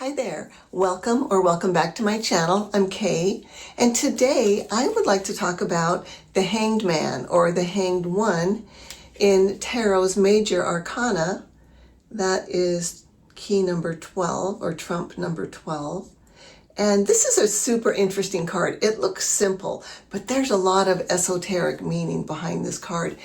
Hi there, welcome back to my channel. I'm Kay, and today I would like to talk about the Hanged Man or the Hanged One in Tarot's Major Arcana. That is key number 12 or trump number 12. And this is a super interesting card. It looks simple, but there's a lot of esoteric meaning behind this card.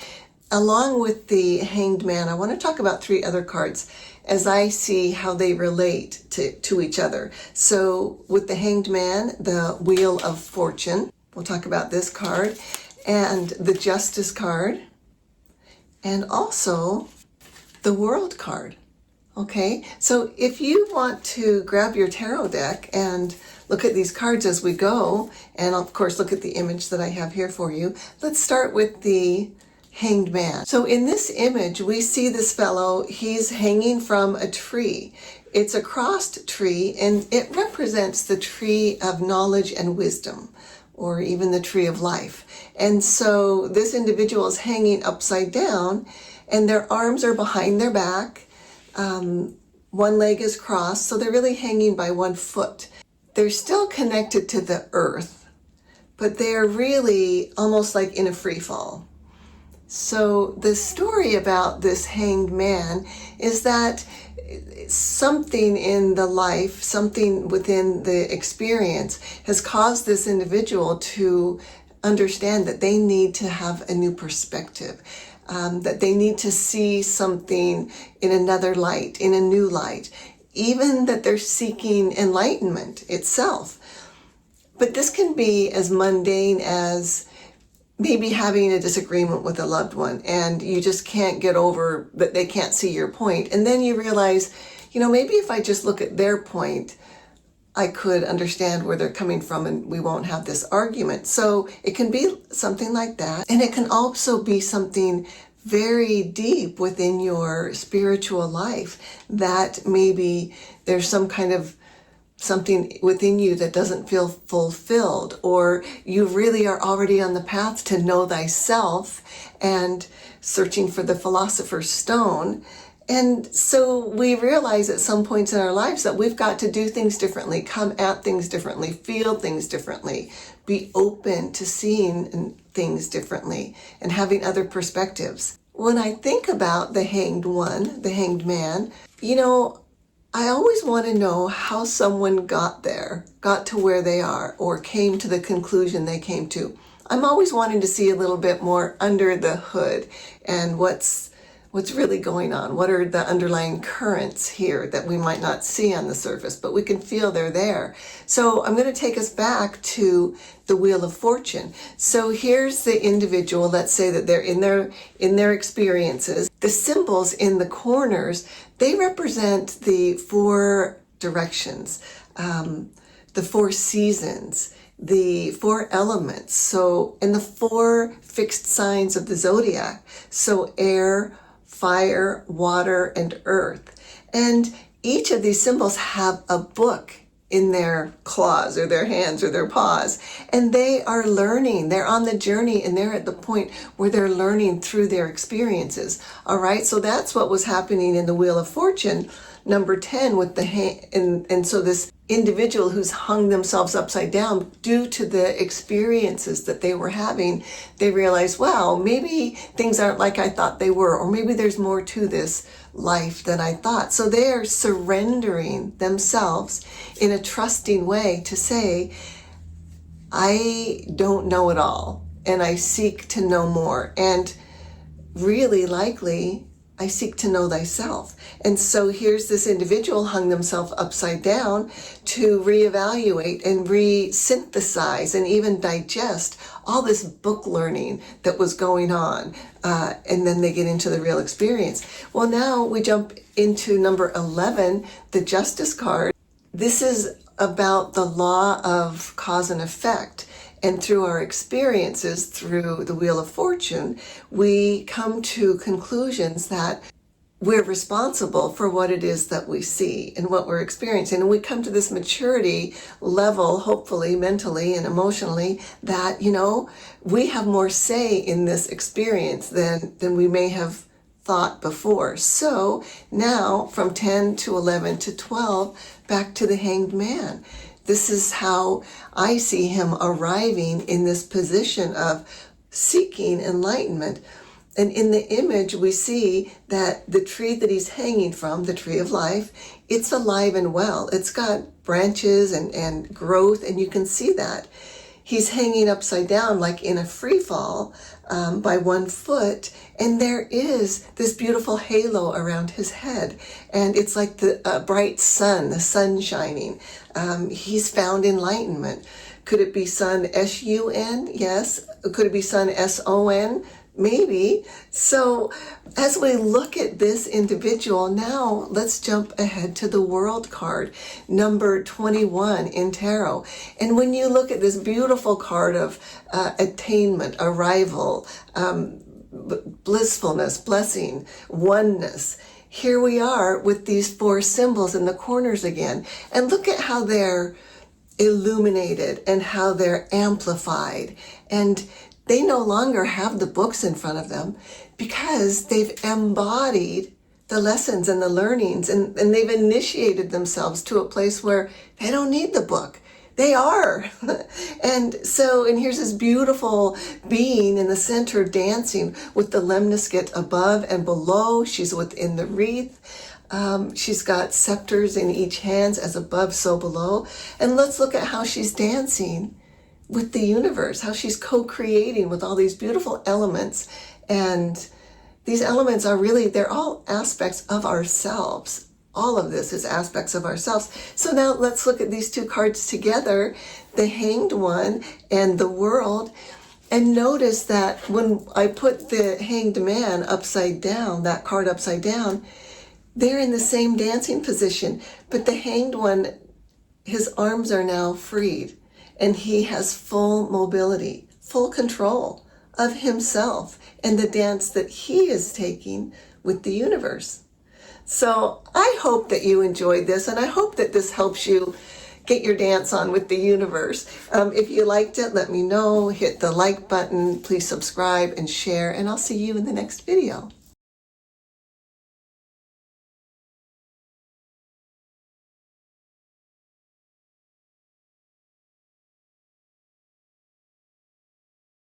Along with the Hanged Man, I want to talk about three other cards as I see how they relate to each other. So with the Hanged Man, the Wheel of Fortune, we'll talk about this card, and the Justice card, and also the World card. Okay, so if you want to grab your tarot deck and look at these cards as we go, and of course look at the image that I have here for you, let's start with the Hanged Man. So in this image, we see this fellow, he's hanging from a tree. It's a crossed tree, and it represents the tree of knowledge and wisdom, or even the tree of life. And so this individual is hanging upside down, and their arms are behind their back. One leg is crossed, so they're really hanging by one foot. They're still connected to the earth, but they're really almost like in a free fall. So the story about this Hanged Man is that something in the life, something within the experience has caused this individual to understand that they need to have a new perspective, that they need to see something in another light, in a new light, even that they're seeking enlightenment itself. But this can be as mundane as maybe having a disagreement with a loved one and you just can't get over that they can't see your point. And then you realize, maybe if I just look at their point, I could understand where they're coming from and we won't have this argument. So it can be something like that. And it can also be something very deep within your spiritual life that maybe there's some kind of something within you that doesn't feel fulfilled, or you really are already on the path to know thyself and searching for the philosopher's stone. And so we realize at some points in our lives that we've got to do things differently, come at things differently, feel things differently, be open to seeing things differently and having other perspectives. When I think about the Hanged One, the Hanged Man, I always want to know how someone got there, got to where they are, or came to the conclusion they came to. I'm always wanting to see a little bit more under the hood and what's really going on. What are the underlying currents here that we might not see on the surface, but we can feel they're there. So I'm going to take us back to the Wheel of Fortune. So here's the individual. Let's say that they're in their experiences. The symbols in the corners, they represent the four directions, the four seasons, the four elements. So, and the four fixed signs of the zodiac. So air, fire, water, and earth. And each of these symbols have a book in their claws or their hands or their paws. And they are learning. They're on the journey and they're at the point where they're learning through their experiences. All right. So that's what was happening in the Wheel of Fortune, number 10 with the hand. And so this individual who's hung themselves upside down due to the experiences that they were having, they realized, wow, maybe things aren't like I thought they were, or maybe there's more to this life than I thought. So they are surrendering themselves in a trusting way to say, I don't know it all, and I seek to know more. And really likely, I seek to know thyself. And so here's this individual hung themselves upside down to reevaluate and re-synthesize and even digest all this book learning that was going on. And then they get into the real experience. Well, now we jump into number 11, the Justice card. This is about the law of cause and effect. And through our experiences, through the Wheel of Fortune, we come to conclusions that we're responsible for what it is that we see and what we're experiencing. And we come to this maturity level, hopefully mentally and emotionally, that, we have more say in this experience than we may have thought before. So now from 10 to 11 to 12, back to the Hanged Man. This is how I see him arriving in this position of seeking enlightenment. And in the image, we see that the tree that he's hanging from, the tree of life, it's alive and well. It's got branches and growth, and you can see that. He's hanging upside down like in a free fall by 1 foot, and there is this beautiful halo around his head, and it's like the bright sun, the sun shining. He's found enlightenment. Could it be sun S-U-N? Yes. Could it be sun S-O-N? Maybe. So as we look at this individual, now let's jump ahead to the World card, number 21 in tarot. And when you look at this beautiful card of attainment, arrival, blissfulness, blessing, oneness, here we are with these 4 symbols in the corners again. And look at how they're illuminated and how they're amplified. And they no longer have the books in front of them because they've embodied the lessons and the learnings, and they've initiated themselves to a place where they don't need the book. They are. And here's this beautiful being in the center dancing with the lemniscate above and below. She's within the wreath. She's got scepters in each hand, as above, so below. And let's look at how she's dancing with the universe, how she's co-creating with all these beautiful elements. And these elements are really, they're all aspects of ourselves. All of this is aspects of ourselves. So now let's look at these 2 cards together, the Hanged One and the World. And notice that when I put the Hanged Man upside down, that card upside down, they're in the same dancing position. But the Hanged One, his arms are now freed. And he has full mobility, full control of himself and the dance that he is taking with the universe. So I hope that you enjoyed this, and I hope that this helps you get your dance on with the universe. If you liked it, let me know. Hit the like button. Please subscribe and share, and I'll see you in the next video.